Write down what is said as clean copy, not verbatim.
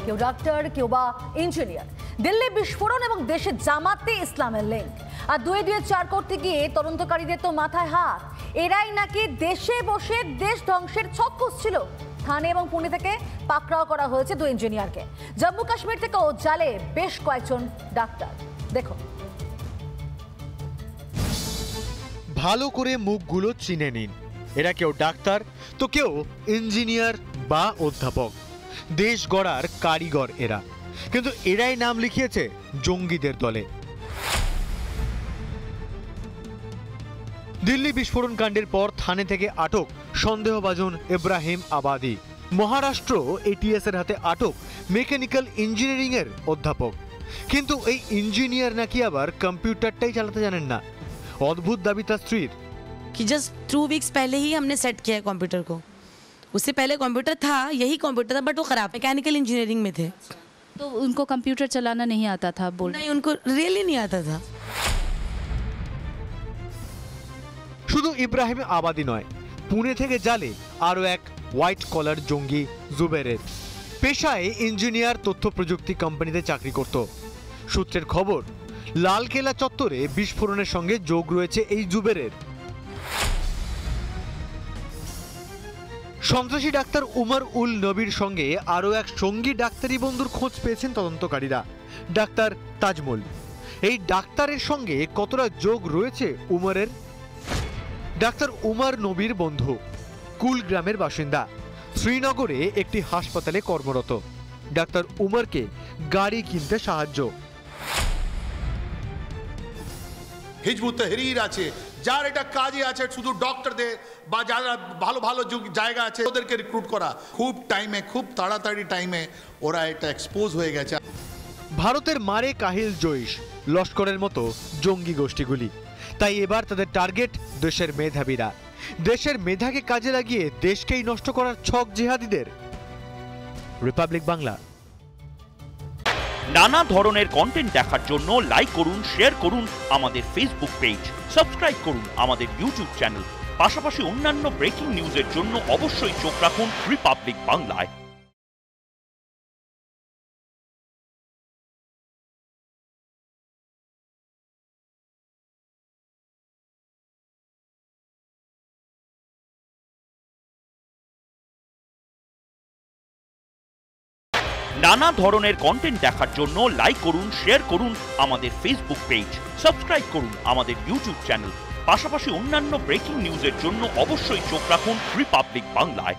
কেউ ডাক্তার, কেউ বা ইঞ্জিনিয়ার। দিল্লি বিস্ফোরণ এবং দেশে জামাতে ইসলামের লিঙ্ক, আর দুয়ে দুয়ে চার করতে গিয়ে তদন্তকারীদের তো মাথায় হাত। এরাই নাকি দেশে বসে দেশ ধ্বংসের ছক কষছিল। থানে এবং পুনে থেকে পাকড়াও করা হয়েছে দুই ইঞ্জিনিয়ারকে। জম্মু কাশ্মীর থেকেও জালে বেশ কয়েকজন ডাক্তার। দেখো, ভালো করে মুখগুলো চিনে নিন। এরা কেউ ডাক্তার তো কেউ ইঞ্জিনিয়ার বা অধ্যাপক, দেশ গড়ার কারিগর এরা। কিন্তু এরাই নাম লিখিয়েছে জঙ্গিদের দলে। দিল্লি বিস্ফোরণ কাণ্ডের পর থানে থেকে আটক সন্দেহভাজন ইব্রাহিম আবাদি। মহারাষ্ট্র এটিএস এর হাতে আটক মেকানিক্যাল ইঞ্জিনিয়ারিং এর অধ্যাপক। কিন্তু এই ইঞ্জিনিয়ার নাকি আবার কম্পিউটারটাই চালাতে জানেন না। অদ্ভুত দাবি তার স্ত্রীর। कि जस्ट 2 वीक्स पहले ही हमने सेट किया है कंप्यूटर को। उससे पहले कंप्यूटर था, यही कंप्यूटर था, बट वो खराब, मैकेनिकल इंजीनियरिंग में थे। तो उनको कंप्यूटर चलाना नहीं आता था? नहीं, उनको रियली नहीं आता था। শুধু ইব্রাহিম আবাদি নয়, পুনে থেকে জালে আরও এক হোয়াইট কলার জঙ্গি জুবেরের। পেশায় ইঞ্জিনিয়ার, তথ্য প্রযুক্তি কোম্পানিতে চাকরি করত। সূত্রের খবর, লালকেল্লা চত্বরে বিস্ফোরণের সঙ্গে যোগ রয়েছে এই জুবেরের। সন্ত্রাসী ডাক্তার উমর উল নবীর সঙ্গে আরও এক সঙ্গী ডাক্তারি বন্ধুর খোঁজ পেয়েছেন তদন্তকারীরা, ডাক্তার তাজমল। এই ডাক্তারের সঙ্গে কতটা যোগ রয়েছে উমরের? ডাক্তার উমর নবীর বন্ধু, কুলগ্রামের বাসিন্দা, শ্রীনগরে একটি হাসপাতালে কর্মরত। ডাক্তার উমরকে গাড়ি কিনতে সাহায্য। হিজবুত তাহরীর আছে, যার এটা কাজই আছে শুধু ডক্টরদের বা যারা ভালো ভালো জায়গা আছে ওদেরকে রিক্রুট করা। খুব টাইমে, খুব তাড়াতাড়ি টাইমে ওরা এটা এক্সপোজ হয়ে গেছে। ভারতের মারে কাহিল জৈশ, লস্করের মতো জঙ্গি গোষ্ঠীগুলি। তাই এবার তাদের টার্গেট দেশের মেধাবীরা। দেশের মেধাকে কাজে লাগিয়ে দেশকেই নষ্ট করার ছক জিহাদিদের। রিপাবলিক বাংলা। নানা ধরনের কন্টেন্ট দেখার জন্য লাইক করুন, শেয়ার করুন আমাদের ফেসবুক পেজ, সাবস্ক্রাইব করুন আমাদের ইউটিউব চ্যানেল। পাশাপাশি অন্যান্য ব্রেকিং নিউজের জন্য অবশ্যই চোখ রাখুন রিপাবলিক বাংলায়। নানা ধরনের কন্টেন্ট দেখার জন্য লাইক করুন, শেয়ার করুন আমাদের ফেসবুক পেজ, সাবস্ক্রাইব করুন আমাদের ইউটিউব চ্যানেল। পাশাপাশি অন্যান্য ব্রেকিং নিউজের জন্য অবশ্যই চোখ রাখুন রিপাবলিক বাংলায়।